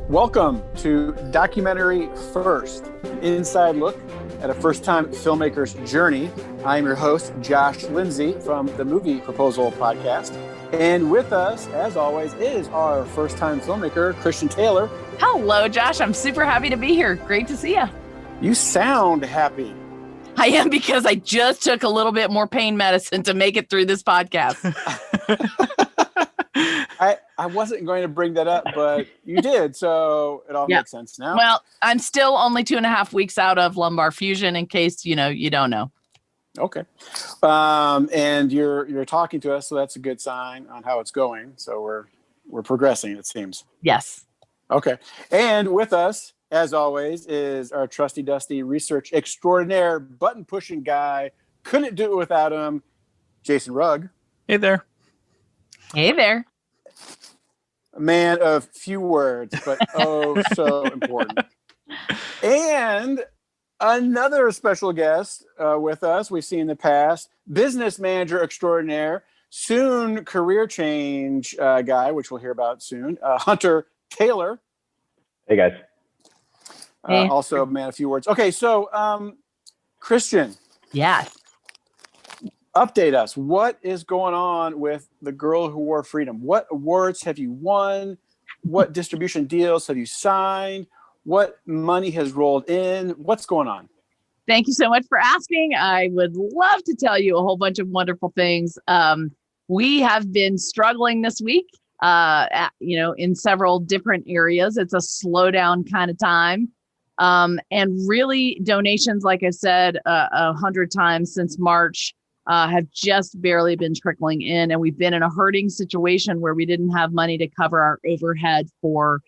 Welcome to Documentary First, an inside look at a first-time filmmaker's journey. I'm your host, Josh Lindsay from the Movie Proposal Podcast. And with us, as always, is our first-time filmmaker, Christian Taylor. Hello, Josh. I'm super happy to be here. Great to see you. You sound happy. I am, because I just took a little bit more pain medicine to make it through this podcast. I wasn't going to bring that up, but you did, so it all makes sense now. Well, I'm still only 2.5 weeks out of lumbar fusion, in case you don't know. Okay, and you're talking to us, so that's a good sign on how it's going. So we're progressing, it seems. Yes. Okay, and with us, as always, is our trusty dusty research extraordinaire, button pushing guy. Couldn't do it without him, Jason Rugg. Hey there. Hey there. A man of few words, but oh so important. And another special guest with us, we've seen in the past, business manager extraordinaire, soon career change guy, which we'll hear about soon, Hunter Taylor. Hey, guys. Hey. Also a man of few words. Okay, so Christian. Yes. Update us. What is going on with The Girl Who Wore Freedom? What awards have you won? What distribution deals have you signed? What money has rolled in? What's going on? Thank you so much for asking. I would love to tell you a whole bunch of wonderful things. We have been struggling this week, in several different areas. It's a slowdown kind of time. And really donations, like I said, 100 times since March, have just barely been trickling in. And we've been in a hurting situation where we didn't have money to cover our overhead for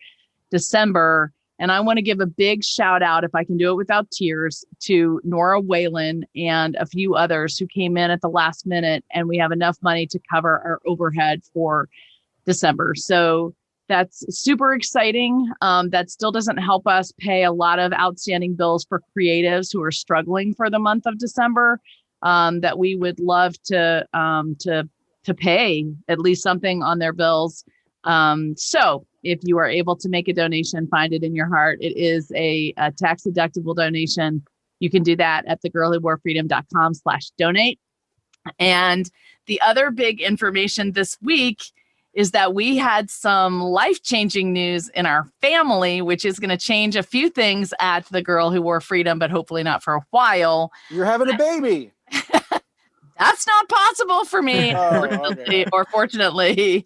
December. And I want to give a big shout out, if I can do it without tears, to Nora Whalen and a few others who came in at the last minute, and we have enough money to cover our overhead for December. So that's super exciting. That still doesn't help us pay a lot of outstanding bills for creatives who are struggling for the month of December. That we would love to pay at least something on their bills. So if you are able to make a donation, find it in your heart. It is a tax deductible donation. You can do that at thegirlwhoworefreedom.com/donate. And the other big information this week is that we had some life-changing news in our family, which is going to change a few things at The Girl Who Wore Freedom, but hopefully not for a while. You're having a baby. That's not possible for me, or fortunately.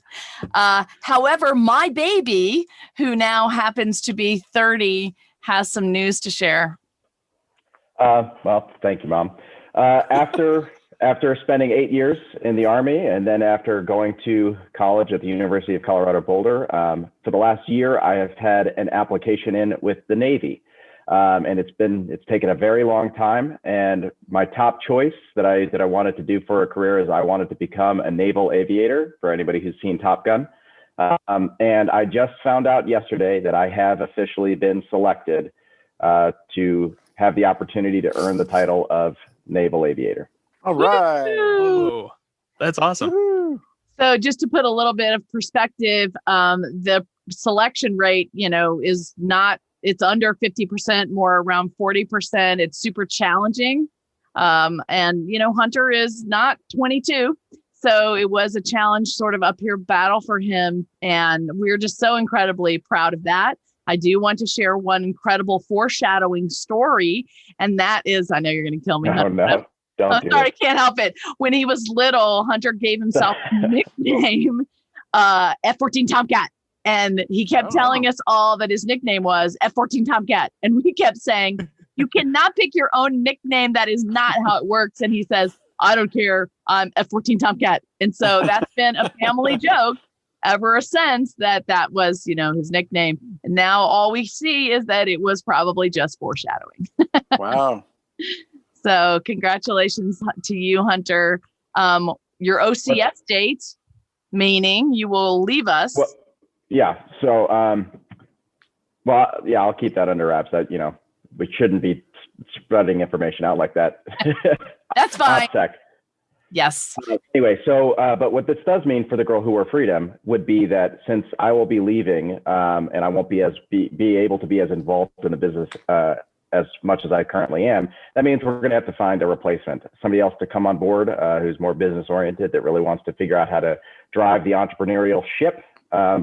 However, my baby, who now happens to be 30, has some news to share. Well, thank you, Mom. After spending 8 years in the Army, and then after going to college at the University of Colorado Boulder, for the last year, I have had an application in with the Navy. And it's taken a very long time. And my top choice that I wanted to do for a career is I wanted to become a naval aviator, for anybody who's seen Top Gun. And I just found out yesterday that I have officially been selected to have the opportunity to earn the title of naval aviator. All right. Whoa, that's awesome. Woo-hoo. So just to put a little bit of perspective, the selection rate, is not, it's under 50%, more around 40%. It's super challenging. And Hunter is not 22. So it was a challenge, sort of uphill battle for him. And we're just so incredibly proud of that. I do want to share one incredible foreshadowing story. And that is, I know you're going to kill me. Oh, no. Don't do sorry, it. I can't help it. When he was little, Hunter gave himself a nickname, F-14 Tomcat. And he kept telling us all that his nickname was F-14 Tomcat. And we kept saying, you cannot pick your own nickname. That is not how it works. And he says, I don't care. I'm F-14 Tomcat. And so that's been a family joke ever since that was, his nickname. And now all we see is that it was probably just foreshadowing. Wow. So congratulations to you, Hunter. Your OCS date, meaning you will leave us. Well, yeah. So, I'll keep that under wraps. That, we shouldn't be spreading information out like that. That's fine. Yes. Anyway, so but what this does mean for the Girl Who Wore Freedom would be that since I will be leaving and I won't be able to be as involved in the business as much as I currently am, that means we're going to have to find a replacement, somebody else to come on board who's more business oriented, that really wants to figure out how to drive the entrepreneurial ship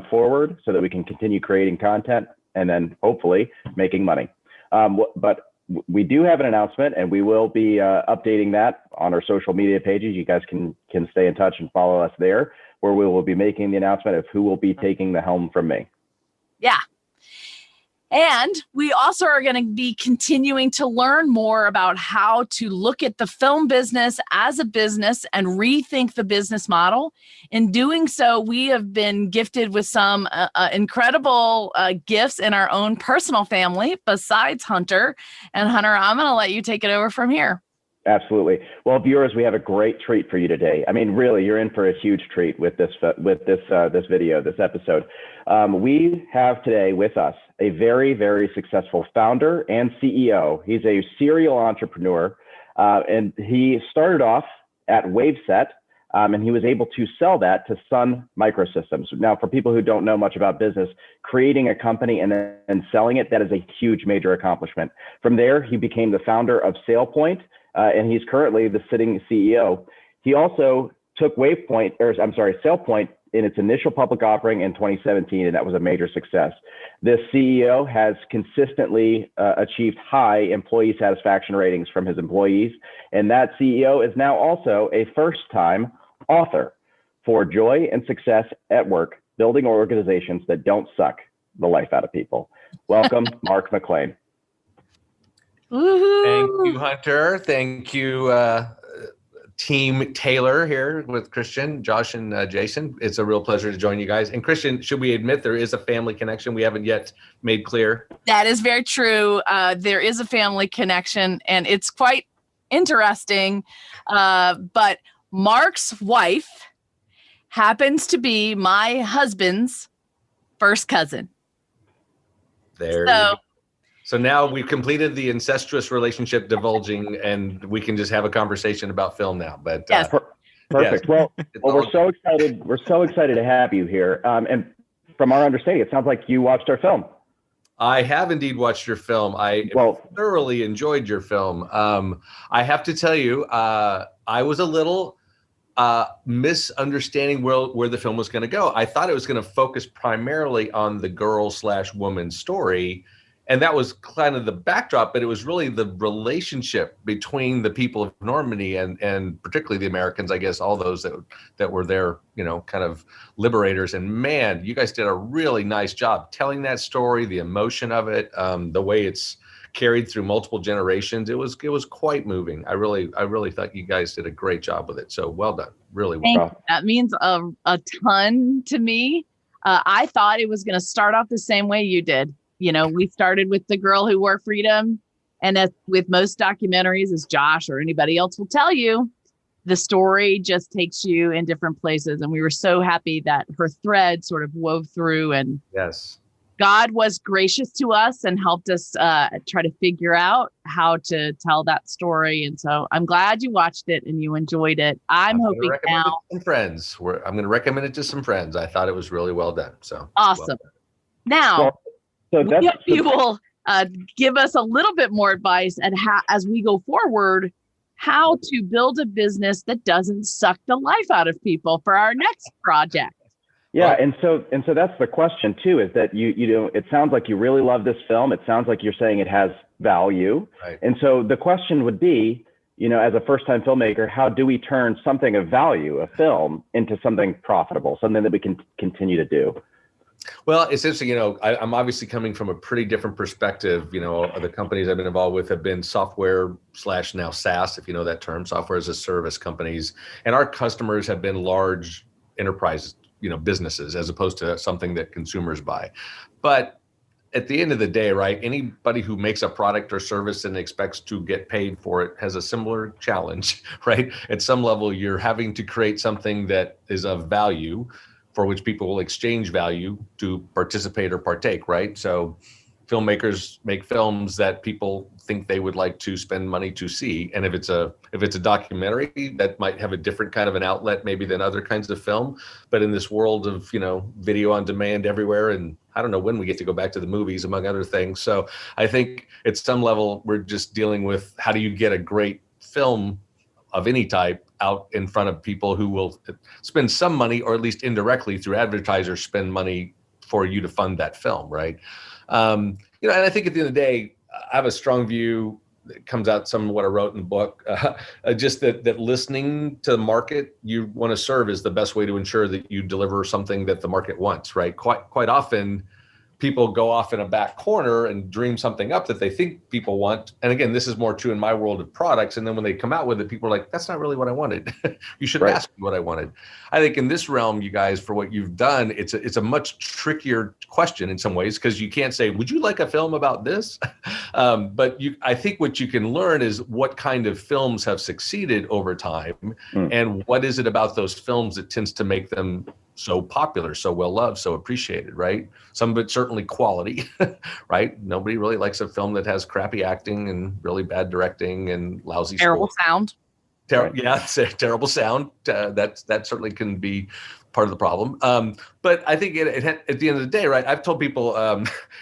forward so that we can continue creating content and then hopefully making money. But we do have an announcement, and we will be updating that on our social media pages. You guys can stay in touch and follow us there, where we will be making the announcement of who will be taking the helm from me. Yeah. And we also are going to be continuing to learn more about how to look at the film business as a business and rethink the business model. In doing so, we have been gifted with some incredible gifts in our own personal family besides Hunter. And Hunter, I'm going to let you take it over from here. Absolutely. Well, viewers, we have a great treat for you today. I mean, really, you're in for a huge treat with this video, this episode. We have today with us a very, very successful founder and CEO. He's a serial entrepreneur, and he started off at Waveset, and he was able to sell that to Sun Microsystems. Now, for people who don't know much about business, creating a company and then selling it, that is a huge, major accomplishment. From there, he became the founder of SailPoint, and he's currently the sitting CEO. He also took SailPoint in its initial public offering in 2017, and that was a major success. This CEO has consistently achieved high employee satisfaction ratings from his employees, and that CEO is now also a first-time author for Joy and Success at Work, Building Organizations That Don't Suck the Life Out of People. Welcome, Mark McClain. Woo-hoo. Thank you, Hunter. Thank you, Team Taylor here with Christian, Josh, and Jason. It's a real pleasure to join you guys. And Christian, should we admit there is a family connection we haven't yet made clear? That is very true. There is a family connection, and it's quite interesting. But Mark's wife happens to be my husband's first cousin. There. So now we've completed the incestuous relationship divulging, and we can just have a conversation about film now. But yes. Perfect. Yes. Well, we're so excited. We're so excited to have you here. And from our understanding, it sounds like you watched our film. I have indeed watched your film. I thoroughly enjoyed your film. I have to tell you, I was a little misunderstanding where the film was going to go. I thought it was going to focus primarily on the girl/woman story. And that was kind of the backdrop, but it was really the relationship between the people of Normandy and particularly the Americans, I guess, all those that were there, kind of liberators. And man, you guys did a really nice job telling that story, the emotion of it, the way it's carried through multiple generations. It was quite moving. I really thought you guys did a great job with it. So well done, really well done. That means a ton to me. I thought it was going to start off the same way you did. We started with The Girl Who Wore Freedom. And as with most documentaries, as Josh or anybody else will tell you, the story just takes you in different places. And we were so happy that her thread sort of wove through. And yes, God was gracious to us and helped us try to figure out how to tell that story. And so I'm glad you watched it and you enjoyed it. I'm hoping now. I'm going to recommend it to some friends. I thought it was really well done. So awesome. Well done. Now, we hope you will give us a little bit more advice at as we go forward, how to build a business that doesn't suck the life out of people for our next project. Yeah, and so that's the question too. Is that it sounds like you really love this film. It sounds like you're saying it has value, right. And so the question would be, as a first-time filmmaker, how do we turn something of value, a film, into something profitable, something that we can continue to do? Well, it's interesting, I'm obviously coming from a pretty different perspective. The companies I've been involved with have been software / now SaaS, if you know that term, software as a service companies. And our customers have been large enterprise, businesses, as opposed to something that consumers buy. But at the end of the day, right, anybody who makes a product or service and expects to get paid for it has a similar challenge, right? At some level, you're having to create something that is of value for which people will exchange value to participate or partake, right? So filmmakers make films that people think they would like to spend money to see. And if it's a documentary, that might have a different kind of an outlet maybe than other kinds of film. But in this world of, video on demand everywhere, and I don't know when we get to go back to the movies, among other things. So I think at some level, we're just dealing with how do you get a great film of any type out in front of people who will spend some money, or at least indirectly through advertisers spend money for you to fund that film, right? And I think at the end of the day, I have a strong view that comes out some of what I wrote in the book, just that listening to the market you want to serve is the best way to ensure that you deliver something that the market wants, right? Quite often, people go off in a back corner and dream something up that they think people want. And again, this is more true in my world of products. And then when they come out with it, people are like, that's not really what I wanted. You should ask me what I wanted. I think in this realm, you guys, for what you've done, it's a much trickier question in some ways, because you can't say, would you like a film about this? But I think what you can learn is what kind of films have succeeded over time, and what is it about those films that tends to make them so popular, so well loved, so appreciated, right? Some of it certainly quality, right? Nobody really likes a film that has crappy acting and really bad directing and lousy terrible score. sound. Yeah, it's a terrible sound. That certainly can be part of the problem. But I think at the end of the day, right? I've told people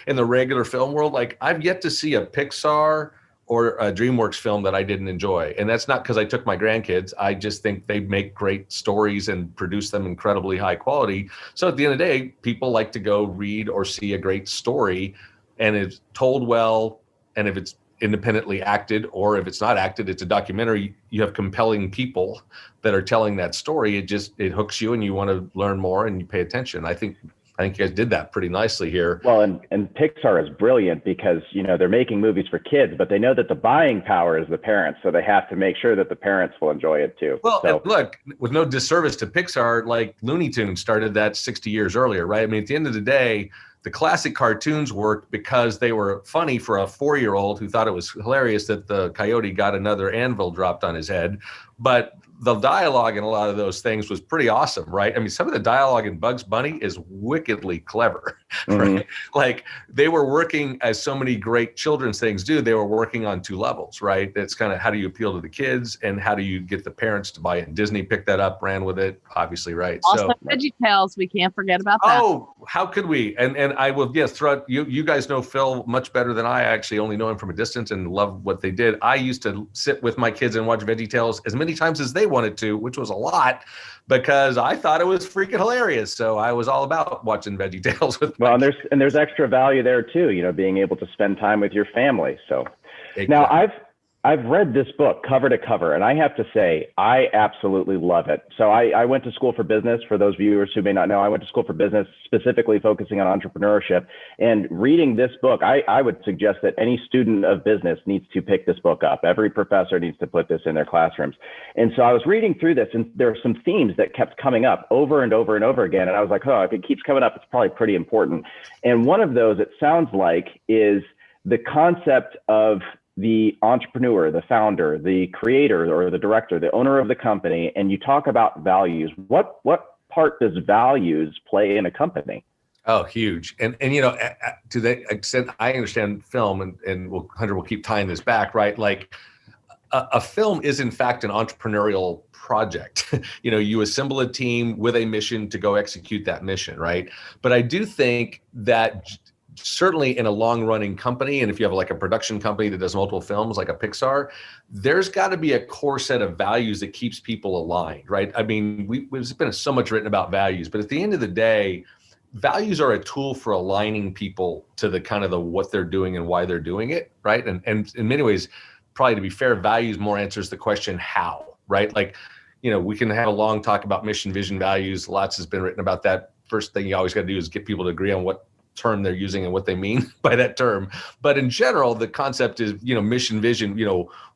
in the regular film world, like I've yet to see a Pixar or a DreamWorks film that I didn't enjoy. And that's not because I took my grandkids. I just think they make great stories and produce them incredibly high quality. So at the end of the day, people like to go read or see a great story, and it's told well. And if it's independently acted, or if it's not acted, it's a documentary, you have compelling people that are telling that story. It hooks you and you want to learn more and you pay attention. I think you guys did that pretty nicely here. Well, and Pixar is brilliant because, they're making movies for kids, but they know that the buying power is the parents. So they have to make sure that the parents will enjoy it too. Well, and look, with no disservice to Pixar, like Looney Tunes started that 60 years earlier, right? I mean, at the end of the day, the classic cartoons worked because they were funny for a 4-year-old who thought it was hilarious that the coyote got another anvil dropped on his head. But the dialogue in a lot of those things was pretty awesome, right? I mean, some of the dialogue in Bugs Bunny is wickedly clever, right? Like they were working, as so many great children's things do, they were working on two levels, right? That's kind of how do you appeal to the kids and how do you get the parents to buy it? Disney picked that up, ran with it, obviously, right? Also, VeggieTales, we can't forget about that. Oh, how could we? And I will, yes, throughout, you guys know Phil much better than I actually only know him from a distance and love what they did. I used to sit with my kids and watch VeggieTales as many times as they wanted to, which was a lot, because I thought it was freaking hilarious. So I was all about watching VeggieTales with my kids. And there's extra value there too, being able to spend time with your family. So exactly. Now I've read this book cover to cover, and I have to say, I absolutely love it. So I went to school for business. For those viewers who may not know, I went to school for business, specifically focusing on entrepreneurship. And reading this book, I would suggest that any student of business needs to pick this book up. Every professor needs to put this in their classrooms. And so I was reading through this, and there are some themes that kept coming up over and over and over again. And I was like, oh, if it keeps coming up, it's probably pretty important. And one of those, it sounds like, is the concept of the entrepreneur, the founder, the creator, or the director, the owner of the company, and you talk about values. What part does values play in a company? Oh, huge. And to the extent I understand film, and Hunter will keep tying this back, right? Like a film is in fact an entrepreneurial project. You assemble a team with a mission to go execute that mission, right? But I do think that certainly in a long running company, and if you have like a production company that does multiple films like a Pixar, there's got to be a core set of values that keeps people aligned, right? I mean, there's been so much written about values, but at the end of the day, values are a tool for aligning people to the kind of what they're doing and why they're doing it, right? And in many ways, probably to be fair, values more answers the question how, right? Like, we can have a long talk about mission, vision, values. Lots has been written about that. First thing you always got to do is get people to agree on what term they're using and what they mean by that term. But in general, the concept is, mission, vision,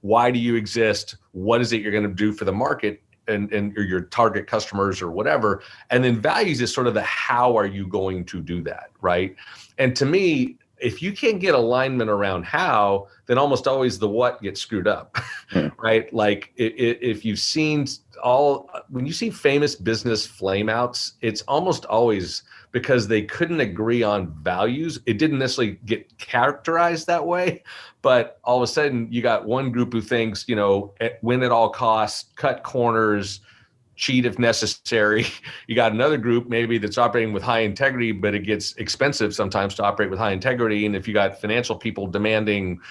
why do you exist? What is it you're going to do for the market and or your target customers or whatever? And then values is sort of the how are you going to do that, right? And to me, if you can't get alignment around how, then almost always the what gets screwed up, right? Like if you've seen when you see famous business flameouts, it's almost always because they couldn't agree on values. It didn't necessarily get characterized that way, but all of a sudden you got one group who thinks, win at all costs, cut corners, cheat if necessary. You got another group maybe that's operating with high integrity, but it gets expensive sometimes to operate with high integrity. And if you got financial people demanding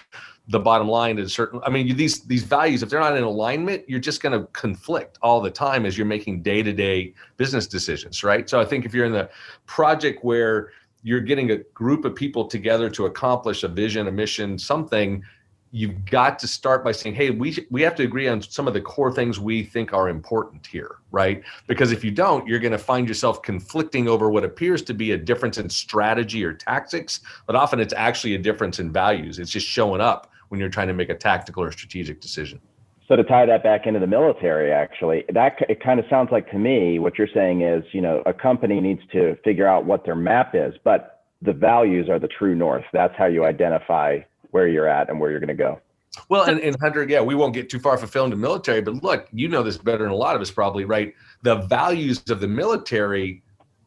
the bottom line is certain, these values, if they're not in alignment, you're just going to conflict all the time as you're making day-to-day business decisions, right? So I think if you're in the project where you're getting a group of people together to accomplish a vision, a mission, something, you've got to start by saying, hey, we have to agree on some of the core things we think are important here, right? Because if you don't, you're going to find yourself conflicting over what appears to be a difference in strategy or tactics, but often it's actually a difference in values. It's just showing up when you're trying to make a tactical or strategic decision. So to tie that back into the military, actually, it kind of sounds like to me, what you're saying is, a company needs to figure out what their map is, but the values are the true north. That's how you identify where you're at and where you're going to go. Well, and Hunter, yeah, we won't get too far fulfilled in the military, but look, this better than a lot of us probably, right? The values of the military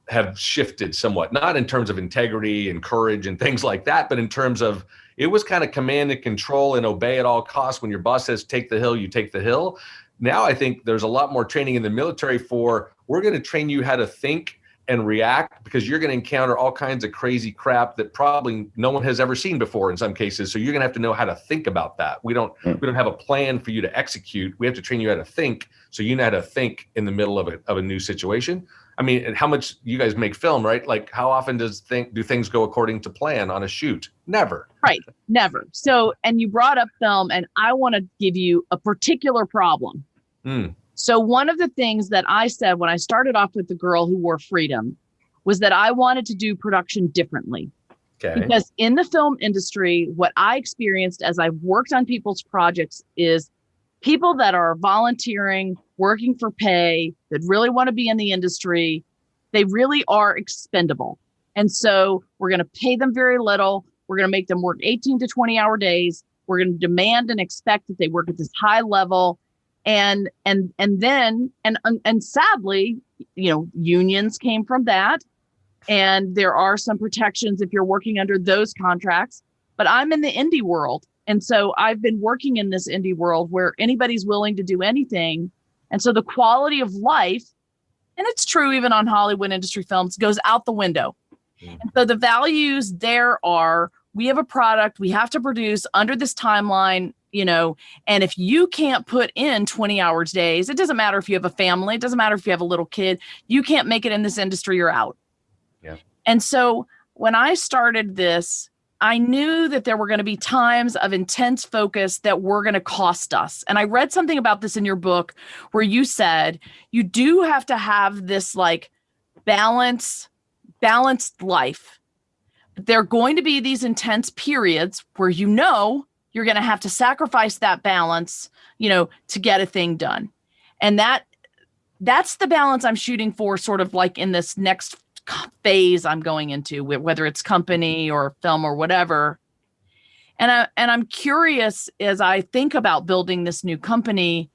have shifted somewhat, not in terms of integrity and courage and things like that, but in terms of it was kind of command and control and obey at all costs. When your boss says, take the hill, you take the hill. Now I think there's a lot more training in the military for, we're going to train you how to think and react, because you're going to encounter all kinds of crazy crap that probably no one has ever seen before in some cases. So you're going to have to know how to think about that. We don't have a plan for you to execute. We have to train you how to think, so you know how to think in the middle of a new situation. And how much you guys make film, right? Like, how often do things go according to plan on a shoot? Never. Right. Never. So, and you brought up film, and I want to give you a particular problem. So one of the things that I said when I started off with The Girl Who Wore Freedom was that I wanted to do production differently. Okay. Because in the film industry, what I experienced as I worked on people's projects is people that are volunteering, working for pay, that really want to be in the industry, they really are expendable. And so we're going to pay them very little. We're going to make them work 18 to 20-hour days. We're going to demand and expect that they work at this high level. And sadly, unions came from that. And there are some protections if you're working under those contracts. But I'm in the indie world. And so I've been working in this indie world where anybody's willing to do anything. And so the quality of life, and it's true even on Hollywood industry films, goes out the window. And so the values there are, we have a product, we have to produce under this timeline, and if you can't put in 20 hours days, it doesn't matter if you have a family, it doesn't matter if you have a little kid, you can't make it in this industry, you're out. Yeah. And so when I started this, I knew that there were going to be times of intense focus that were going to cost us. And I read something about this in your book where you said you do have to have this like balanced life. There are going to be these intense periods where you're going to have to sacrifice that balance, to get a thing done. And that's the balance I'm shooting for, sort of like in this next phase I'm going into, whether it's company or film or whatever. And I'm curious, as I think about building this new company,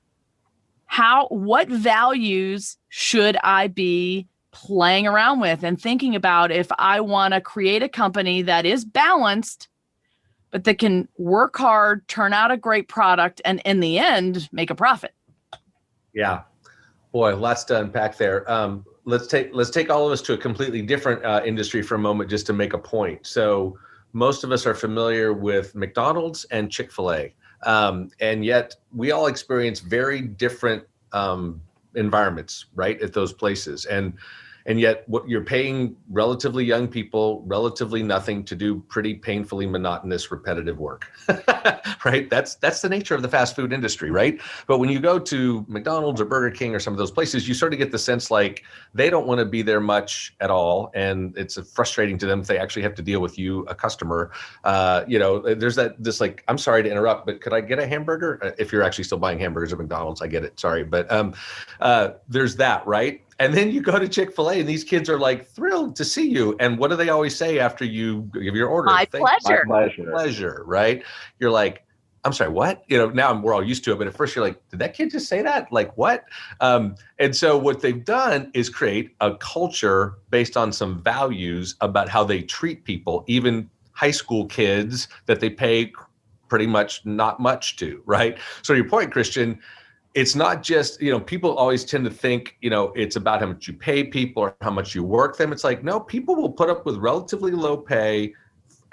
what values should I be playing around with and thinking about if I want to create a company that is balanced, but that can work hard, turn out a great product, and in the end, make a profit. Yeah. Boy, lots to unpack there. Let's take all of us to a completely different industry for a moment, just to make a point. So most of us are familiar with McDonald's and Chick-fil-A, and yet we all experience very different environments, right, at those places. And yet what you're paying relatively young people relatively nothing to do pretty painfully monotonous, repetitive work, right? That's the nature of the fast food industry, right? But when you go to McDonald's or Burger King or some of those places, you sort of get the sense like they don't want to be there much at all. And it's frustrating to them if they actually have to deal with you, a customer. There's this like, I'm sorry to interrupt, but could I get a hamburger? If you're actually still buying hamburgers at McDonald's, I get it. Sorry. But there's that, right? And then you go to Chick-fil-A and these kids are like thrilled to see you. And what do they always say after you give your order? My pleasure. My pleasure. Pleasure, right? You're like, I'm sorry, what? Now we're all used to it, but at first you're like, did that kid just say that? Like what? And so what they've done is create a culture based on some values about how they treat people, even high school kids that they pay pretty much not much to, right? So your point, Christian, it's not just, people always tend to think, it's about how much you pay people or how much you work them. It's like, no, people will put up with relatively low pay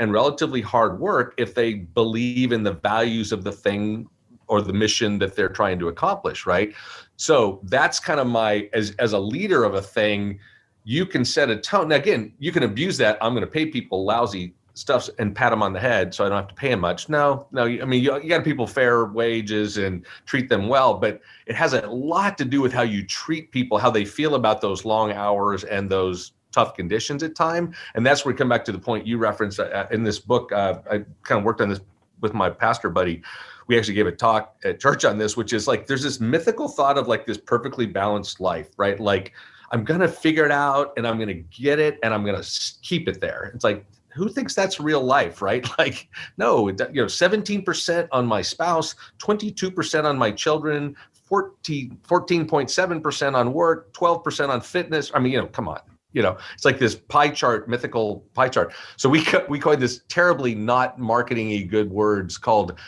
and relatively hard work if they believe in the values of the thing or the mission that they're trying to accomplish, right? So that's kind of as a leader of a thing, you can set a tone. Now, again, you can abuse that. I'm going to pay people lousy stuff and pat them on the head so I don't have to pay them much. No, I mean, you got people fair wages and treat them well, but it has a lot to do with how you treat people, how they feel about those long hours and those tough conditions at time. And that's where we come back to the point you referenced in this book. I kind of worked on this with my pastor buddy. We actually gave a talk at church on this, which is like, there's this mythical thought of like this perfectly balanced life, right? Like, I'm going to figure it out and I'm going to get it and I'm going to keep it there. It's like, who thinks that's real life, right? Like, no, 17% on my spouse, 22% on my children, 14.7% on work, 12% on fitness. I mean, come on. It's like this pie chart, mythical pie chart. So we coined this terribly not marketing-y good words called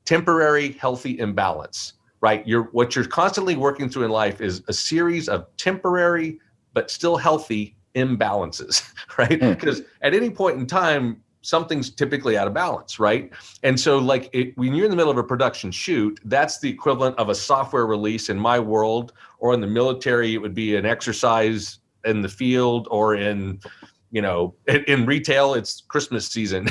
temporary healthy imbalance, right? What you're constantly working through in life is a series of temporary but still healthy imbalances, right? Because at any point in time, something's typically out of balance, right? And so like when you're in the middle of a production shoot, that's the equivalent of a software release in my world, or in the military, it would be an exercise in the field, or in retail, it's Christmas season,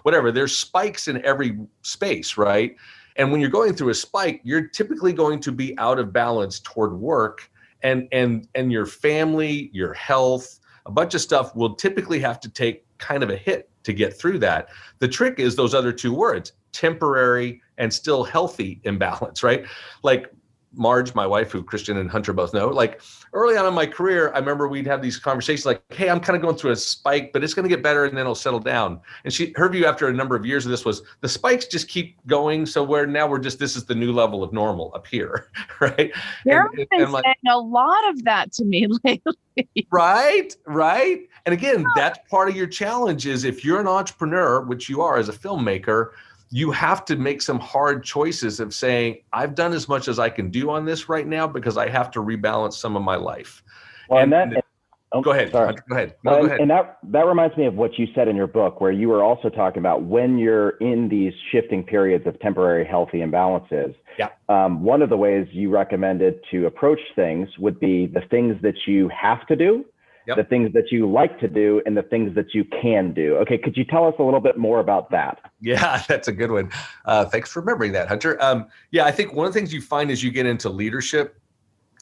whatever. There's spikes in every space, right? And when you're going through a spike, you're typically going to be out of balance toward work, and your family, your health, a bunch of stuff will typically have to take kind of a hit to get through that. The trick is those other two words, temporary and still healthy imbalance, right? Like Marge, my wife, who Christian and Hunter both know, like early on in my career, I remember we'd have these conversations like, hey, I'm kind of going through a spike, but it's going to get better and then it'll settle down. And her view after a number of years of this was the spikes just keep going. So this is the new level of normal up here, right? You've been saying a lot of that to me lately. Right. And again, that's part of your challenge is if you're an entrepreneur, which you are as a filmmaker, you have to make some hard choices of saying, I've done as much as I can do on this right now because I have to rebalance some of my life. Well, go ahead. Sorry. Go ahead. Go ahead. And that reminds me of what you said in your book, where you were also talking about when you're in these shifting periods of temporary healthy imbalances. Yeah. One of the ways you recommended to approach things would be the things that you have to do, the things that you like to do, and the things that you can do. Okay, could you tell us a little bit more about that? Yeah, that's a good one. Thanks for remembering that, Hunter. I think one of the things you find as you get into leadership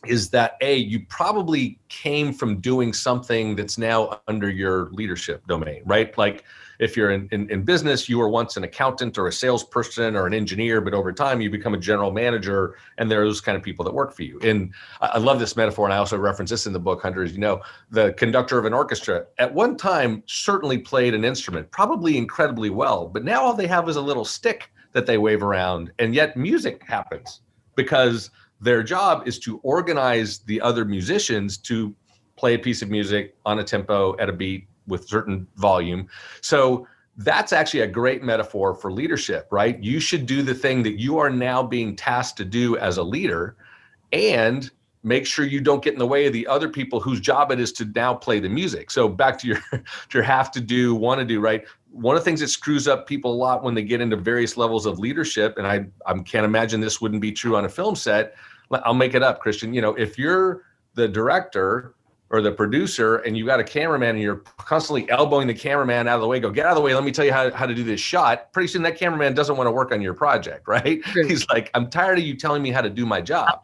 is that you probably came from doing something that's now under your leadership domain, right? Like if you're in business, you were once an accountant or a salesperson or an engineer, but over time you become a general manager, and there are those kind of people that work for you. And I love this metaphor, and I also reference this in the book, Hunter, as you know, the conductor of an orchestra at one time certainly played an instrument, probably incredibly well, but now all they have is a little stick that they wave around, and yet music happens because their job is to organize the other musicians to play a piece of music on a tempo at a beat with certain volume. So that's actually a great metaphor for leadership, right? You should do the thing that you are now being tasked to do as a leader, and make sure you don't get in the way of the other people whose job it is to now play the music. So back to your have to do, want to do, right? One of the things that screws up people a lot when they get into various levels of leadership, and I can't imagine this wouldn't be true on a film set. I'll make it up, Christian. If you're the director or the producer and you got a cameraman and you're constantly elbowing the cameraman out of the way, go get out of the way, let me tell you how to do this shot. Pretty soon that cameraman doesn't want to work on your project, right? True. He's like, I'm tired of you telling me how to do my job,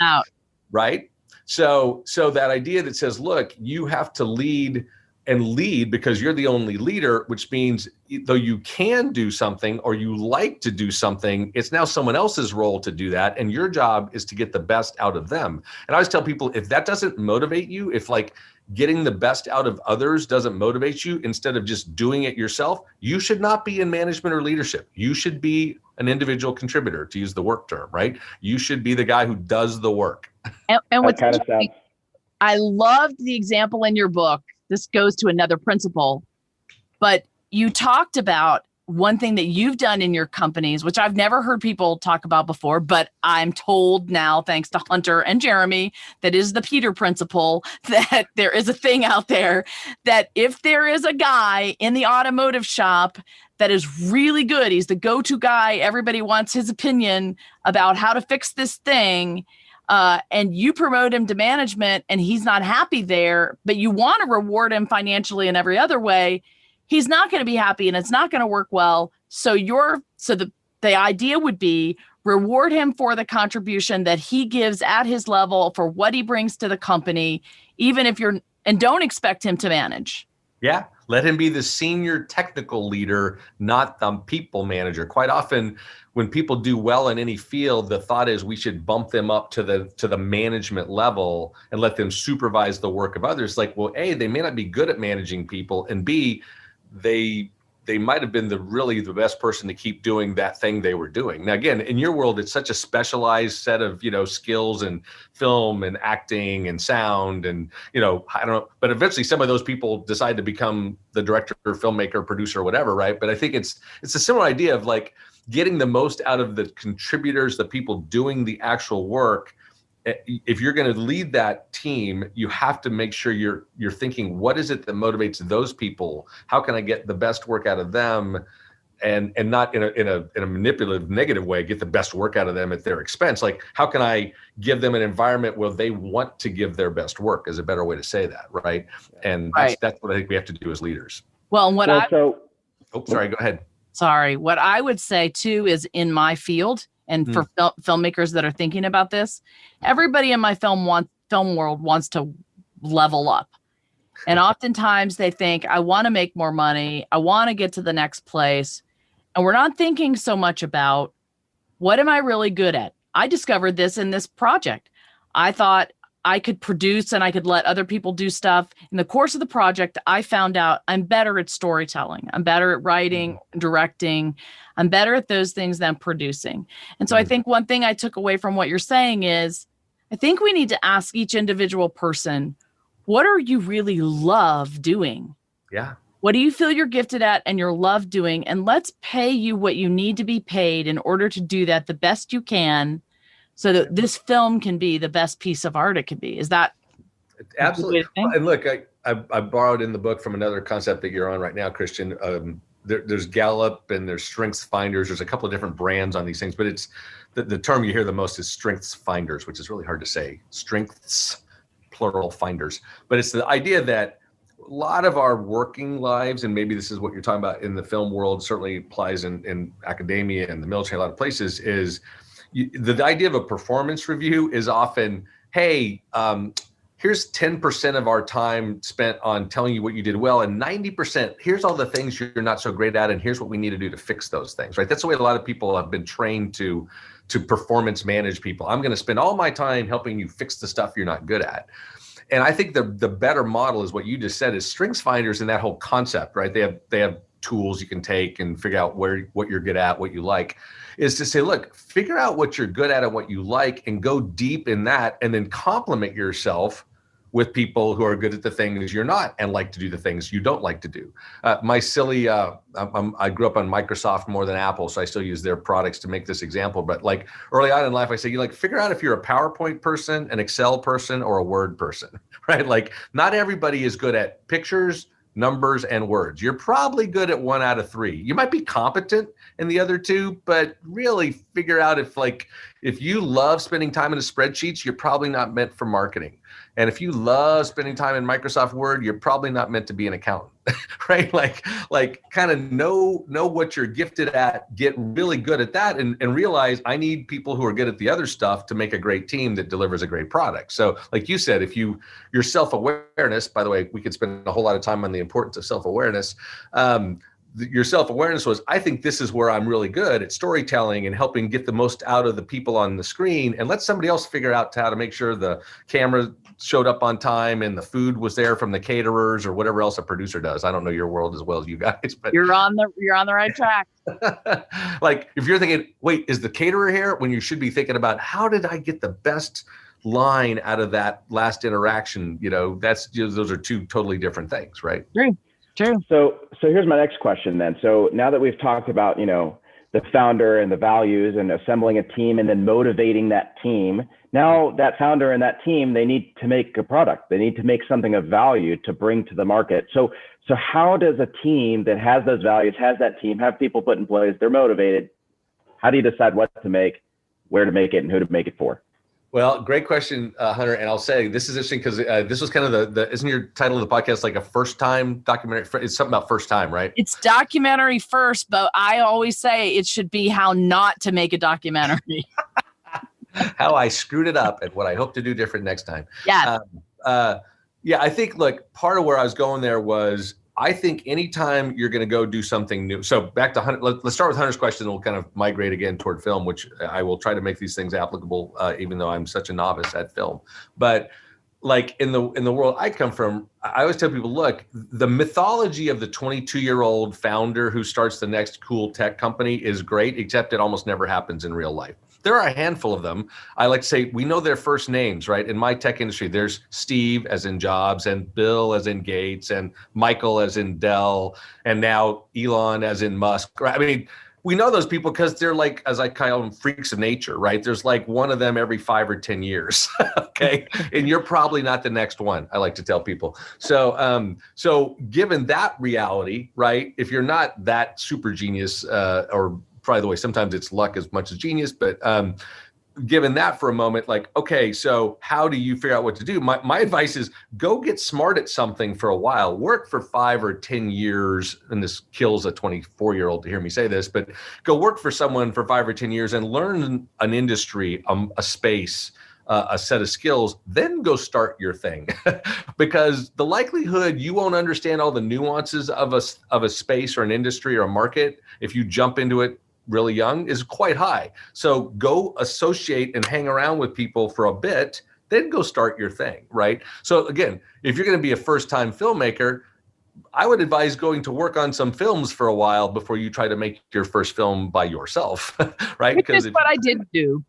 right? So that idea that says, look, you have to lead because you're the only leader, which means though you can do something or you like to do something, it's now someone else's role to do that. And your job is to get the best out of them. And I always tell people, if that doesn't motivate you, if like getting the best out of others doesn't motivate you, instead of just doing it yourself, you should not be in management or leadership. You should be an individual contributor, to use the work term, right? You should be the guy who does the work. And what's That kind of sounds. I loved the example in your book. This goes to another principle, but you talked about one thing that you've done in your companies, which I've never heard people talk about before, but I'm told now, thanks to Hunter and Jeremy, that is the Peter principle, that there is a thing out there that if there is a guy in the automotive shop that is really good, he's the go-to guy, everybody wants his opinion about how to fix this thing, and you promote him to management and he's not happy there, but you want to reward him financially in every other way, he's not going to be happy and it's not going to work well. So the idea would be reward him for the contribution that he gives at his level for what he brings to the company, even if and don't expect him to manage. Yeah. Let him be the senior technical leader, not the people manager. Quite often when people do well in any field, the thought is we should bump them up to the management level and let them supervise the work of others. Like, well, A, they may not be good at managing people, and B, they might have been the best person to keep doing that thing they were doing. Now, again, in your world, it's such a specialized set of, skills and film and acting and sound and, I don't know, but eventually some of those people decide to become the director, filmmaker, producer, whatever, right? But I think it's a similar idea of like getting the most out of the contributors, the people doing the actual work. If you're going to lead that team, you have to make sure you're thinking, what is it that motivates those people? How can I get the best work out of them, and not in a manipulative, negative way, get the best work out of them at their expense? Like, how can I give them an environment where they want to give their best work? Is a better way to say that, right? And that's what I think we have to do as leaders. Well, Sorry, go ahead. Sorry, what I would say too is in my field. And for filmmakers that are thinking about this, everybody in my film world wants to level up. And oftentimes they think, I want to make more money. I want to get to the next place. And we're not thinking so much about what am I really good at? I discovered this in this project. I thought I could produce and I could let other people do stuff. In the course of the project, I found out I'm better at storytelling. I'm better at writing, directing. I'm better at those things than producing. And so I think one thing I took away from what you're saying is, I think we need to ask each individual person, what are you really love doing? Yeah. What do you feel you're gifted at and you're love doing? And let's pay you what you need to be paid in order to do that the best you can, so that this film can be the best piece of art it can be. Is that absolutely? And look, I borrowed in the book from another concept that you're on right now, Christian. There's Gallup and there's Strengths Finders. There's a couple of different brands on these things, but it's the term you hear the most is Strengths Finders, which is really hard to say. Strengths, plural, finders. But it's the idea that a lot of our working lives, and maybe this is what you're talking about in the film world, certainly applies in academia and the military, a lot of places, is the idea of a performance review is often, hey, here's 10% of our time spent on telling you what you did well, and 90%, here's all the things you're not so great at, and here's what we need to do to fix those things, right? That's the way a lot of people have been trained to performance manage people. I'm going to spend all my time helping you fix the stuff you're not good at. And I think the better model is what you just said, is Strengths Finders and that whole concept, right? They have tools you can take and figure out what you're good at, what you like, is to say, look, figure out what you're good at and what you like and go deep in that, and then complement yourself with people who are good at the things you're not and like to do the things you don't like to do. My silly, I grew up on Microsoft more than Apple, so I still use their products to make this example. But like early on in life, I say, figure out if you're a PowerPoint person, an Excel person, or a Word person, right? Like, not everybody is good at pictures, numbers, and words. You're probably good at 1 out of 3. You might be competent in the other 2, but really figure out if you love spending time in the spreadsheets, you're probably not meant for marketing. And if you love spending time in Microsoft Word, you're probably not meant to be an accountant, right? Like kind of know what you're gifted at, get really good at that, and realize I need people who are good at the other stuff to make a great team that delivers a great product. So like you said, if your self-awareness, by the way, we could spend a whole lot of time on the importance of self-awareness. your self-awareness was, I think this is where I'm really good at storytelling and helping get the most out of the people on the screen, and let somebody else figure out how to make sure the camera showed up on time and the food was there from the caterers or whatever else a producer does. I don't know your world as well as you guys, but You're on the right track. like if you're thinking, wait, is the caterer here? When you should be thinking about, how did I get the best line out of that last interaction? Those are two totally different things, right? True. So here's my next question then. So now that we've talked about, the founder and the values and assembling a team and then motivating that team, now that founder and that team, they need to make a product. They need to make something of value to bring to the market. So how does a team that has those values, has that team, have people put in place, they're motivated, how do you decide what to make, where to make it, and who to make it for? Well, great question, Hunter. And I'll say this is interesting because this was kind of the isn't your title of the podcast like a first time documentary? It's something about first time, right? It's documentary first, but I always say it should be how not to make a documentary. How I screwed it up and what I hope to do different next time. Yeah. I think part of where I was going there was, I think anytime you're going to go do something new. So back to Hunter, let's start with Hunter's question, and we'll kind of migrate again toward film, which I will try to make these things applicable, even though I'm such a novice at film. But like in the world I come from, I always tell people, look, the mythology of the 22-year-old founder who starts the next cool tech company is great, except it almost never happens in real life. There are a handful of them. I like to say we know their first names, right? In my tech industry, there's Steve as in Jobs, and Bill as in Gates, and Michael as in Dell, and now Elon as in Musk. Right? I mean, we know those people because they're like, as I call them, freaks of nature, right? There's like one of them every 5 or 10 years, okay? And you're probably not the next one, I like to tell people. So given that reality, right, if you're not that super genius or by the way, sometimes it's luck as much as genius, but given that for a moment, like, okay, so how do you figure out what to do? My advice is go get smart at something for a while, work for 5 or 10 years. And this kills a 24-year-old to hear me say this, but go work for someone for 5 or 10 years and learn an industry, a space, a set of skills, then go start your thing. Because the likelihood you won't understand all the nuances of a space or an industry or a market if you jump into it really young is quite high. So go associate and hang around with people for a bit, then go start your thing, right? So again, if you're going to be a first-time filmmaker, I would advise going to work on some films for a while before you try to make your first film by yourself, right? Which is what I did do.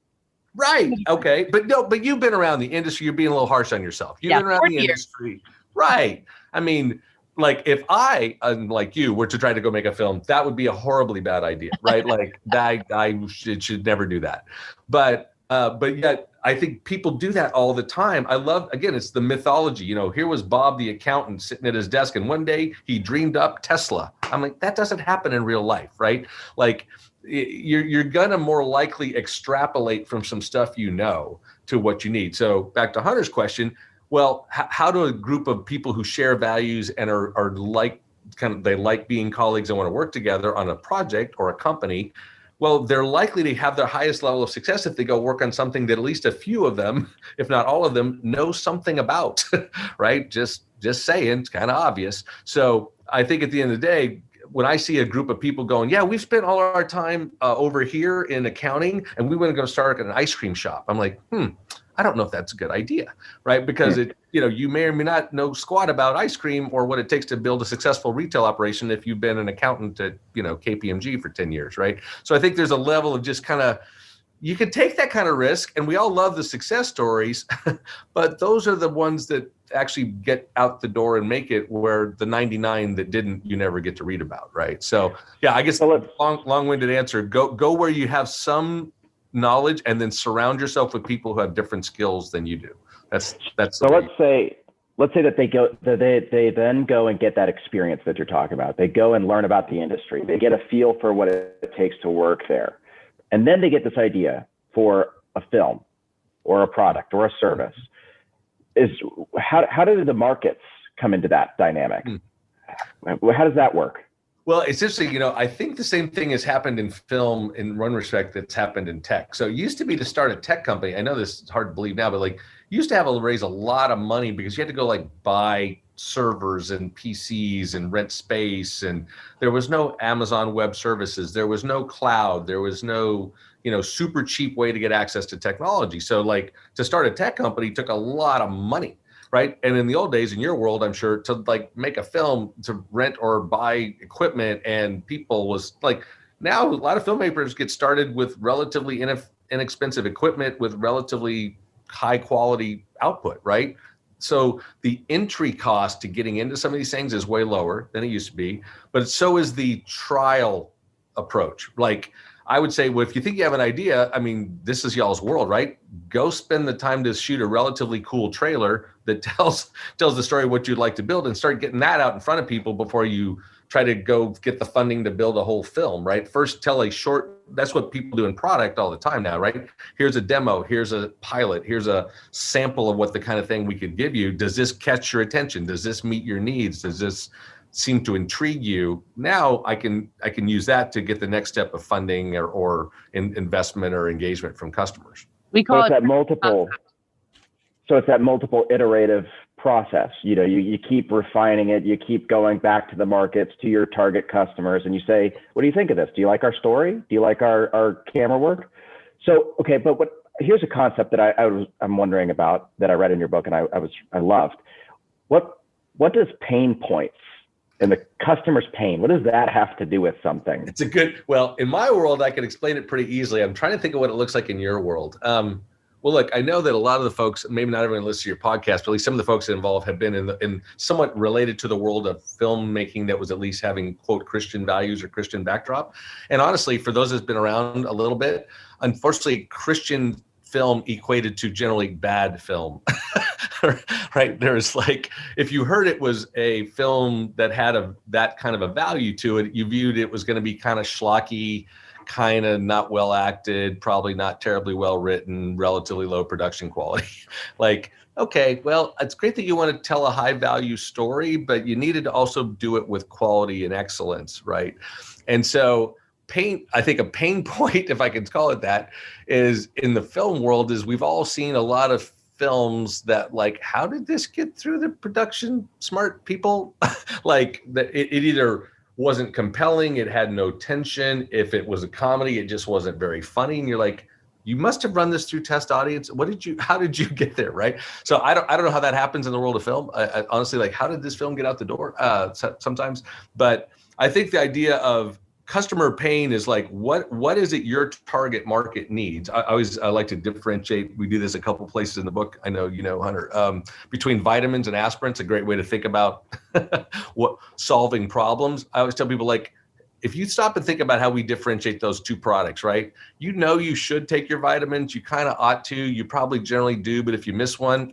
Right. Okay. But you've been around the industry. You're being a little harsh on yourself. You've been around the industry. Right. I mean, like if I, unlike you, were to try to go make a film, that would be a horribly bad idea, right? Like I should never do that. But yet I think people do that all the time. I love, again, it's the mythology. Here was Bob the accountant sitting at his desk, and one day he dreamed up Tesla. I'm like, that doesn't happen in real life, right? Like you're gonna more likely extrapolate from some stuff to what you need. So back to Hunter's question. Well, how do a group of people who share values and are like they like being colleagues and want to work together on a project or a company? Well, they're likely to have their highest level of success if they go work on something that at least a few of them, if not all of them, know something about, right? Just saying, it's kind of obvious. So I think at the end of the day, when I see a group of people going, yeah, we've spent all our time over here in accounting and we want to go start an ice cream shop. I'm like, I don't know if that's a good idea, right? Because you may or may not know squat about ice cream or what it takes to build a successful retail operation if you've been an accountant at, KPMG for 10 years, right? So I think there's a level of just you can take that kind of risk, and we all love the success stories, but those are the ones that actually get out the door and make it, where the 99 that didn't, you never get to read about, right? So yeah, I guess long-winded answer, go where you have some knowledge and then surround yourself with people who have different skills than you do. That's so let's say that they then go and get that experience that you're talking about. They go and learn about the industry. They get a feel for what it takes to work there. And then they get this idea for a film or a product or a service. How do the markets come into that dynamic? How does that work? Well, it's interesting, I think the same thing has happened in film in one respect that's happened in tech. So it used to be to start a tech company. I know this is hard to believe now, but you used to have to raise a lot of money because you had to go buy servers and PCs and rent space, and there was no Amazon Web Services, there was no cloud, there was no, super cheap way to get access to technology. So like to start a tech company took a lot of money, right? And in the old days, in your world, I'm sure, to like make a film, to rent or buy equipment and people was like, now a lot of filmmakers get started with relatively inexpensive equipment with relatively high quality output, right? So the entry cost to getting into some of these things is way lower than it used to be, but so is the trial approach. Like I would say, well, if you think you have an idea, I mean, this is y'all's world, right? Go spend the time to shoot a relatively cool trailer that tells the story of what you'd like to build and start getting that out in front of people before you try to go get the funding to build a whole film, right? First, tell a short, that's what people do in product all the time now, right? Here's a demo, here's a pilot, here's a sample of what the kind of thing we could give you. Does this catch your attention? Does this meet your needs? Does this seem to intrigue you? Now I can use that to get the next step of funding or investment or engagement from customers. We call So it's it that multiple. So it's that multiple iterative process. You keep refining it. You keep going back to the markets, to your target customers, and you say, "What do you think of this? Do you like our story? Do you like our camera work?" So okay, but here's a concept that I'm wondering about that I read in your book and I loved. What does pain points and the customer's pain, what does that have to do with something? It's well, in my world, I can explain it pretty easily. I'm trying to think of what it looks like in your world. Well, look, I know that a lot of the folks, maybe not everyone listens to your podcast, but at least some of the folks involved have been in somewhat related to the world of filmmaking that was at least having, quote, Christian values or Christian backdrop. And honestly, for those that's been around a little bit, unfortunately, Christian film equated to generally bad film. Right? There's like, if you heard it was a film that had that kind of a value to it, you viewed it was going to be kind of schlocky, kind of not well acted, probably not terribly well written, relatively low production quality. Like, okay, well, it's great that you want to tell a high value story, but you needed to also do it with quality and excellence, right? And so I think a pain point, if I can call it that, is in the film world is we've all seen a lot of films that like, how did this get through the production smart people? Like it either wasn't compelling, it had no tension. If it was a comedy, it just wasn't very funny. And you're like, you must have run this through test audience. How did you get there? Right. So I don't know how that happens in the world of film. I honestly, like, how did this film get out the door sometimes? But I think the idea of customer pain is like, what is it your target market needs? I like to differentiate. We do this a couple places in the book. I know, Hunter, between vitamins and aspirin. It's a great way to think about what solving problems. I always tell people, like, if you stop and think about how we differentiate those two products, right? You should take your vitamins. You kind of ought to. You probably generally do, but if you miss one,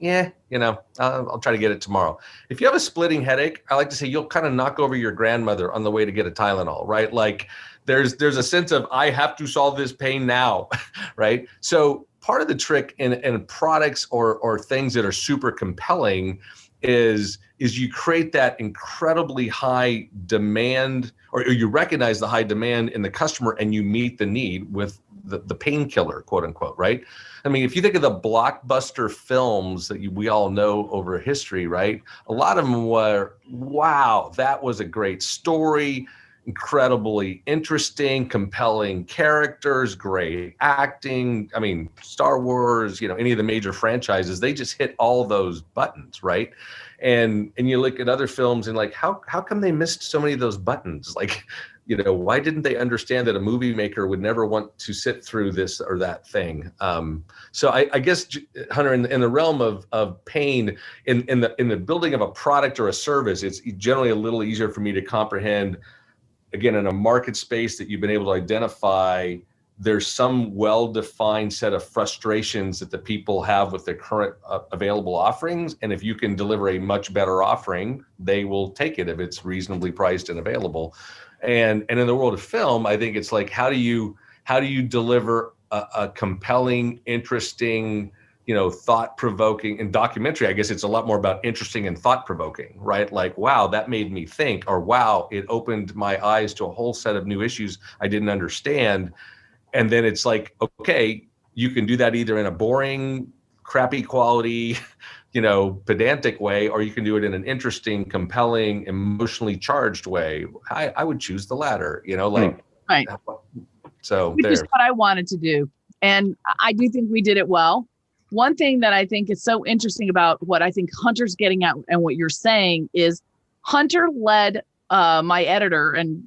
I'll try to get it tomorrow. If you have a splitting headache, I like to say you'll kind of knock over your grandmother on the way to get a Tylenol, right? Like there's a sense of, I have to solve this pain now, right? So part of the trick in products or things that are super compelling is you create that incredibly high demand, or you recognize the high demand in the customer and you meet the need with the painkiller, quote unquote, right? I mean, if you think of the blockbuster films that we all know over history, right? A lot of them were, wow, that was a great story, incredibly interesting, compelling characters, great acting. I mean, Star Wars, any of the major franchises, they just hit all those buttons, right? And you look at other films and like, how come they missed so many of those buttons? Like, why didn't they understand that a movie maker would never want to sit through this or that thing? So I guess, Hunter, in the realm of pain, in the building of a product or a service, it's generally a little easier for me to comprehend. Again, in a market space that you've been able to identify, there's some well-defined set of frustrations that the people have with their current available offerings. And if you can deliver a much better offering, they will take it if it's reasonably priced and available. And in the world of film, I think it's like, how do you deliver a compelling, interesting, thought-provoking, and documentary, I guess it's a lot more about interesting and thought-provoking, right? Like, wow, that made me think, or wow, it opened my eyes to a whole set of new issues I didn't understand. And then it's like, okay, you can do that either in a boring, crappy quality, pedantic way, or you can do it in an interesting, compelling, emotionally charged way. I would choose the latter, Right. So Which is what I wanted to do. And I do think we did it well. One thing that I think is so interesting about what I think Hunter's getting at and what you're saying is Hunter led my editor and,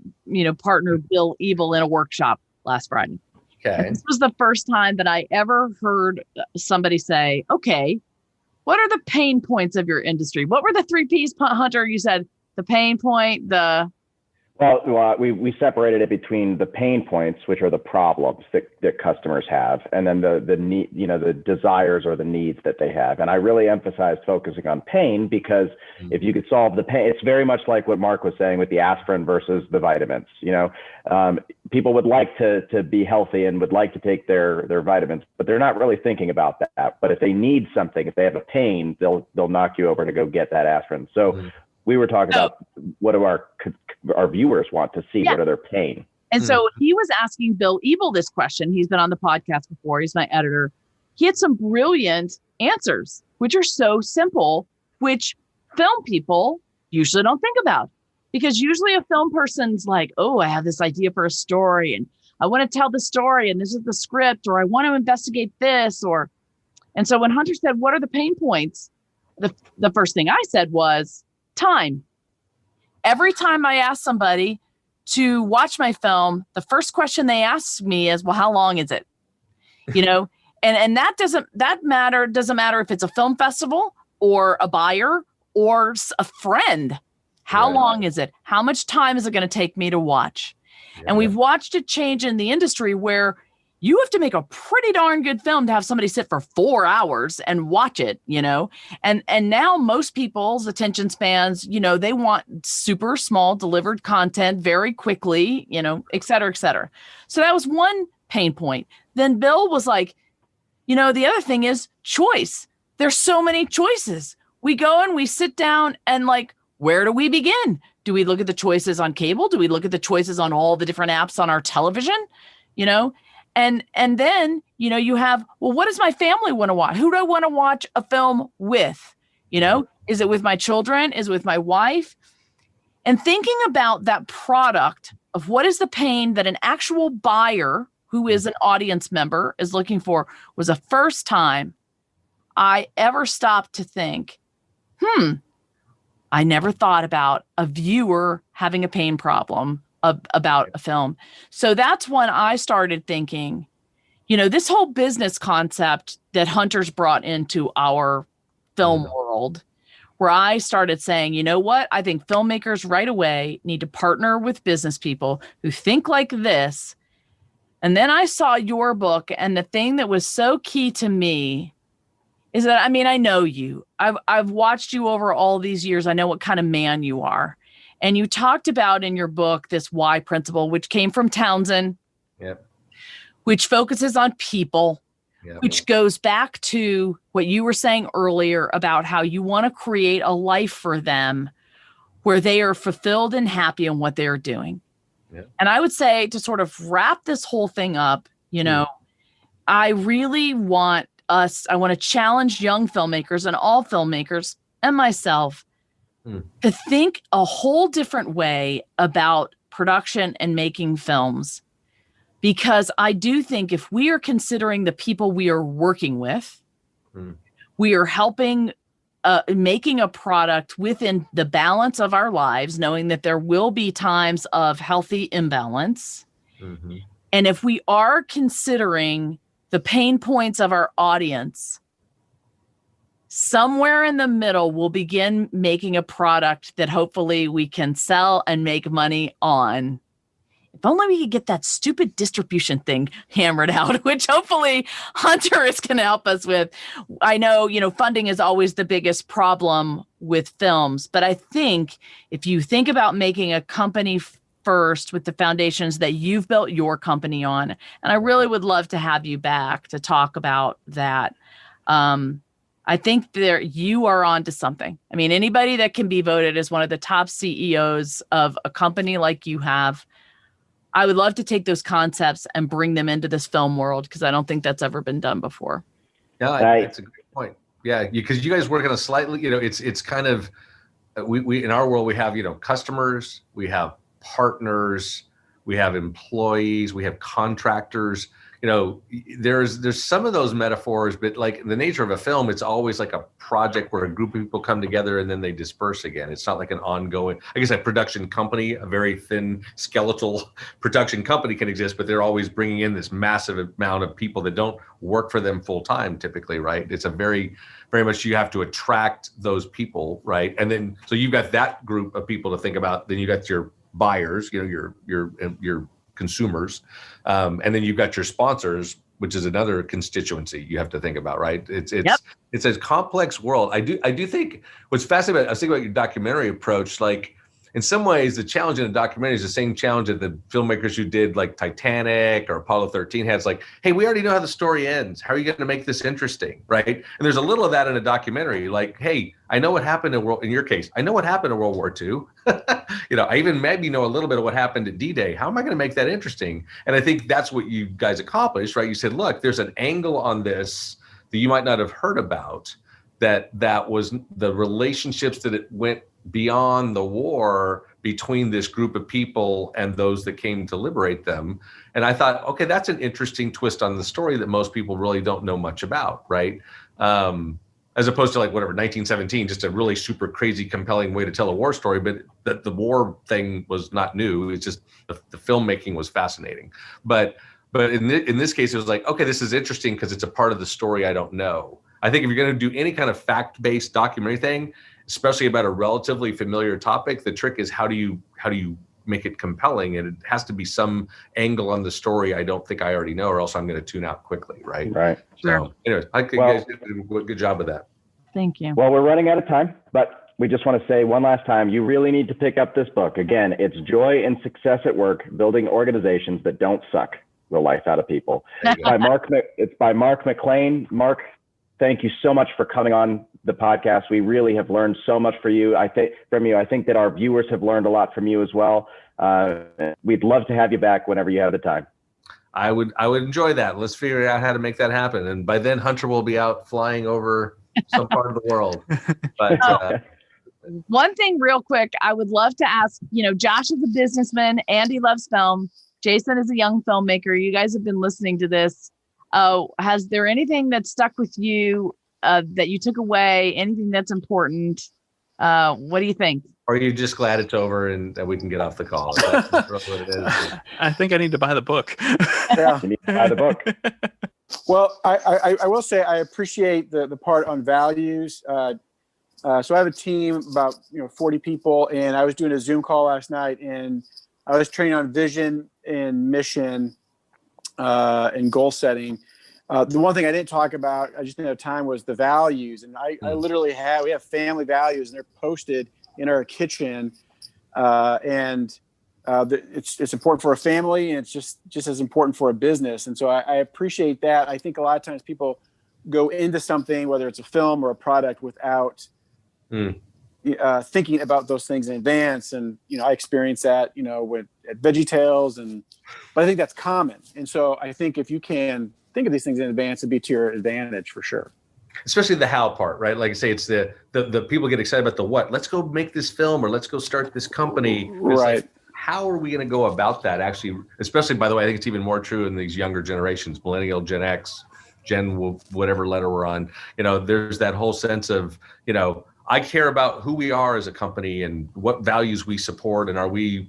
partner Bill Evil in a workshop last Friday. Okay. And this was the first time that I ever heard somebody say, okay, what are the pain points of your industry? What were the 3 Ps, Hunter? You said the pain point, Well, we separated it between the pain points, which are the problems that customers have, and then the need, the desires or the needs that they have. And I really emphasized focusing on pain because if you could solve the pain, it's very much like what Mark was saying with the aspirin versus the vitamins. People would like to be healthy and would like to take their vitamins, but they're not really thinking about that. But if they need something, if they have a pain, they'll knock you over to go get that aspirin. So we were talking about what do our viewers want to see? Yeah. What are their pain? And so he was asking Bill Evil this question. He's been on the podcast before. He's my editor. He had some brilliant answers, which are so simple, which film people usually don't think about. Because usually a film person's like, oh, I have this idea for a story and I want to tell the story and this is the script, or I want to investigate this. And so when Hunter said, what are the pain points? The first thing I said was time. Every time I ask somebody to watch my film, the first question they ask me is, well, how long is it? And that doesn't matter if it's a film festival or a buyer or a friend. How long is it? How much time is it going to take me to watch? Yeah. And we've watched it change in the industry where you have to make a pretty darn good film to have somebody sit for 4 hours and watch it, and now most people's attention spans, they want super small delivered content very quickly, et cetera, et cetera. So that was one pain point. Then Bill was like, the other thing is choice. There's so many choices. We go and we sit down and where do we begin? Do we look at the choices on cable? Do we look at the choices on all the different apps on our television? And then, you have, well, what does my family want to watch? Who do I want to watch a film with? Is it with my children? Is it with my wife? And thinking about that product of what is the pain that an actual buyer who is an audience member is looking for was the first time I ever stopped to think, I never thought about a viewer having a pain problem about a film. So that's when I started thinking, this whole business concept that Hunter's brought into our film world, where I started saying, you know what? I think filmmakers right away need to partner with business people who think like this. And then I saw your book, and the thing that was so key to me is that, I know you. I've watched you over all these years. I know what kind of man you are. And you talked about in your book this why principle, which came from Townsend, which focuses on people, which goes back to what you were saying earlier about how you want to create a life for them where they are fulfilled and happy in what they're doing. Yeah. And I would say, to sort of wrap this whole thing up, I really want I want to challenge young filmmakers and all filmmakers and myself to think a whole different way about production and making films. Because I do think if we are considering the people we are working with, we are helping making a product within the balance of our lives, knowing that there will be times of healthy imbalance. Mm-hmm. And if we are considering the pain points of our audience, somewhere in the middle, we'll begin making a product that hopefully we can sell and make money on. If only we could get that stupid distribution thing hammered out, which hopefully Hunter is going to help us with. I know, funding is always the biggest problem with films, but I think if you think about making a company first with the foundations that you've built your company on, and I really would love to have you back to talk about that. I think you are onto something. Anybody that can be voted as one of the top CEOs of a company like you have, I would love to take those concepts and bring them into this film world, because I don't think that's ever been done before. Yeah, that's a great point. Yeah, because you guys work on a slightly, it's kind of we in our world we have customers, we have partners, we have employees, we have contractors. There's some of those metaphors, but like the nature of a film, it's always like a project where a group of people come together and then they disperse again. It's not like an ongoing, I guess, a production company, a very thin skeletal production company can exist, but they're always bringing in this massive amount of people that don't work for them full time typically, right? It's a very, very much, you have to attract those people, right? And then, so you've got that group of people to think about. Then you got your buyers, your consumers, and then you've got your sponsors, which is another constituency you have to think about, right? It's a complex world. I do think what's fascinating. I was thinking about your documentary approach. Like in some ways, the challenge in a documentary is the same challenge that the filmmakers who did like Titanic or Apollo 13 had. It's like, hey, we already know how the story ends. How are you going to make this interesting, right? And there's a little of that in a documentary. Like, hey, I know what happened in your case, I know what happened in World War II. I even maybe know a little bit of what happened at D-Day. How am I going to make that interesting? And I think that's what you guys accomplished, right? You said, look, there's an angle on this that you might not have heard about, that was the relationships that it went beyond the war between this group of people and those that came to liberate them. And I thought, okay, that's an interesting twist on the story that most people really don't know much about, right? As opposed to like whatever 1917, just a really super crazy compelling way to tell a war story, but that the war thing was not new. It's just the filmmaking was fascinating. But in this case, it was like, okay, this is interesting because it's a part of the story I don't know. I think if you're going to do any kind of fact-based documentary thing, especially about a relatively familiar topic, the trick is how do you make it compelling? And it has to be some angle on the story I don't think I already know, or else I'm going to tune out quickly, right? Right. So, anyways, I think you guys did a good job of that. Thank you. Well, we're running out of time, but we just want to say one last time, you really need to pick up this book. Again, it's Joy and Success at Work, Building Organizations That Don't Suck the Life Out of People. It's by Mark McClain. Mark, thank you so much for coming on the podcast. We really have learned so much from you. I think that our viewers have learned a lot from you as well. We'd love to have you back whenever you have the time. I would enjoy that. Let's figure out how to make that happen. And by then, Hunter will be out flying over some part of the world. But one thing real quick, I would love to ask, Josh is a businessman, Andy loves film, Jason is a young filmmaker. You guys have been listening to this. Has there anything that stuck with you that you took away? Anything that's important? What do you think? Or are you just glad it's over and that we can get off the call? That's what it is. I think I need to buy the book. Yeah. You need to buy the book. Well, I will say I appreciate the part on values. So I have a team about 40 people, and I was doing a Zoom call last night, and I was training on vision and mission and goal setting. The one thing I didn't talk about, I just didn't have time, was the values. And I literally we have family values, and they're posted in our kitchen. It's important for a family, and it's just as important for a business. And so I appreciate that. I think a lot of times people go into something, whether it's a film or a product, without thinking about those things in advance. And, I experienced that, at VeggieTales, but I think that's common. And so I think if you can think of these things in advance, it'd be to your advantage for sure. Especially the how part, right? Like I say, it's the people get excited about the what. Let's go make this film, or let's go start this company. Right. Like, how are we going to go about that? Actually, especially, by the way, I think it's even more true in these younger generations, millennial, Gen X, whatever letter we're on. There's that whole sense of, I care about who we are as a company and what values we support, and are we,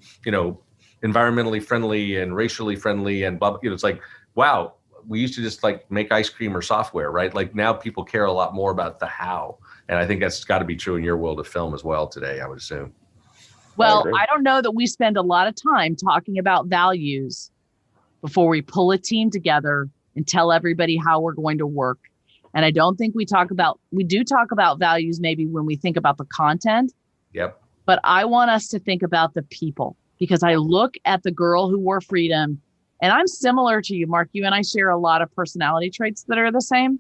environmentally friendly and racially friendly, and blah, it's like, wow, we used to just like make ice cream or software, right? Like now people care a lot more about the how. And I think that's got to be true in your world of film as well today, I would assume. Well, I don't know that we spend a lot of time talking about values before we pull a team together and tell everybody how we're going to work. And I don't think we do talk about values maybe when we think about the content. Yep. But I want us to think about the people, because I look at the girl who wore freedom, and I'm similar to you, Mark. You and I share a lot of personality traits that are the same.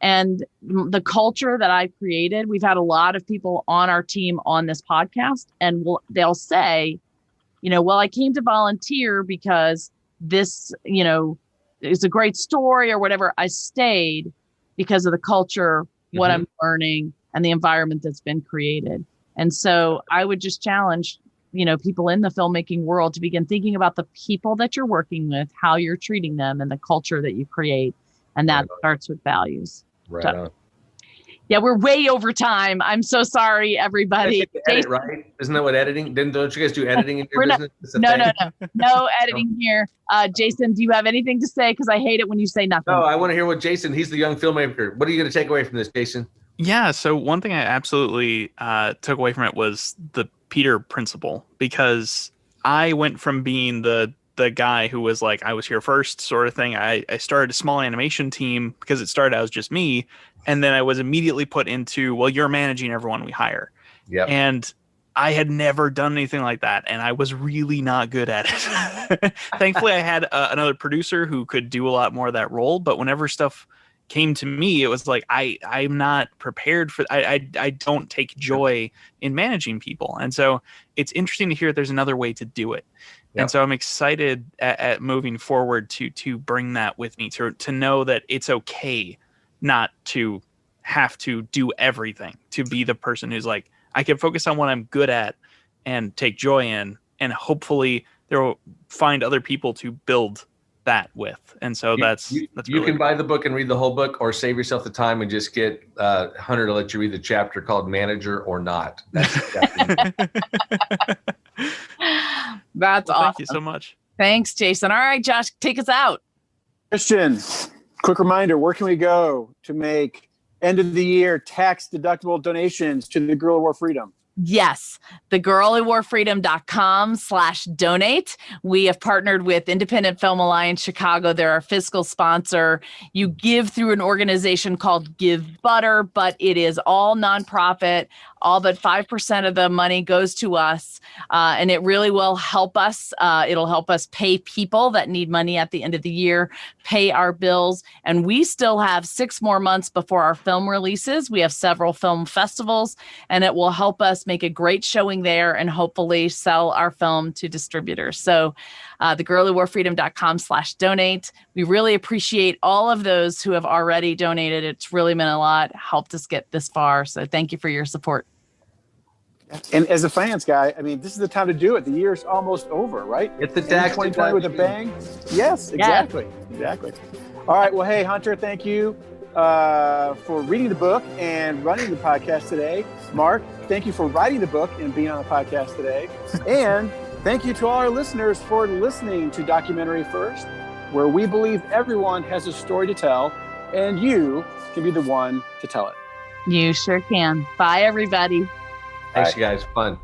And the culture that I've created, we've had a lot of people on our team on this podcast, and they'll say, well, I came to volunteer because this, is a great story or whatever. I stayed because of the culture what I'm learning, and the environment that's been created. And so I would just challenge, people in the filmmaking world to begin thinking about the people that you're working with, how you're treating them, and the culture that you create. And that starts with values. Right So, on. yeah, we're way over time. I'm so sorry, everybody. Edit, right? Isn't that what editing? Don't you guys do editing in your business? No editing here. Jason, do you have anything to say? Because I hate it when you say nothing. No, I want to hear what Jason. He's the young filmmaker. What are you going to take away from this, Jason? Yeah. So one thing I absolutely took away from it was the Peter principle, because I went from being the guy who was like, I was here first sort of thing. I started a small animation team because it started out as just me. And then I was immediately put into, well, you're managing everyone we hire. Yeah. And I had never done anything like that. And I was really not good at it. Thankfully, I had another producer who could do a lot more of that role. But whenever stuff came to me, it was like, I'm not prepared for, I don't take joy in managing people. And so it's interesting to hear that there's another way to do it. Yep. And so I'm excited at moving forward to bring that with me, to know that it's okay not to have to do everything, to be the person who's like, I can focus on what I'm good at and take joy in, and hopefully there will find other people to build that with. And so that's you really can buy the book and read the whole book, or save yourself the time and just get Hunter to let you read the chapter called Manager or Not. That's the chapter. That's awesome. Thank you so much. Thanks, Jason. All right, Josh, take us out. Christian, quick reminder, where can we go to make end of the year tax deductible donations to the Guerrilla War Freedom? Yes, theguerrillawarfreedom.com/donate. We have partnered with Independent Film Alliance Chicago. They're our fiscal sponsor. You give through an organization called Give Butter, but it is all nonprofit. All but 5% of the money goes to us, and it really will help us. It'll help us pay people that need money at the end of the year, pay our bills, and we still have 6 more months before our film releases. We have several film festivals, and it will help us make a great showing there and hopefully sell our film to distributors. So theguerrillawarfreedom.com/donate. We really appreciate all of those who have already donated. It's really meant a lot, helped us get this far. So thank you for your support. And as a finance guy, I mean, this is the time to do it. The year's almost over, right? It's the tax 2020 with a bang. Yes, exactly. Exactly. All right. Well, hey, Hunter, thank you for reading the book and running the podcast today. Mark, thank you for writing the book and being on the podcast today. And thank you to all our listeners for listening to Documentary First, where we believe everyone has a story to tell, and you can be the one to tell it. You sure can. Bye, everybody. Thanks, you guys. Fun.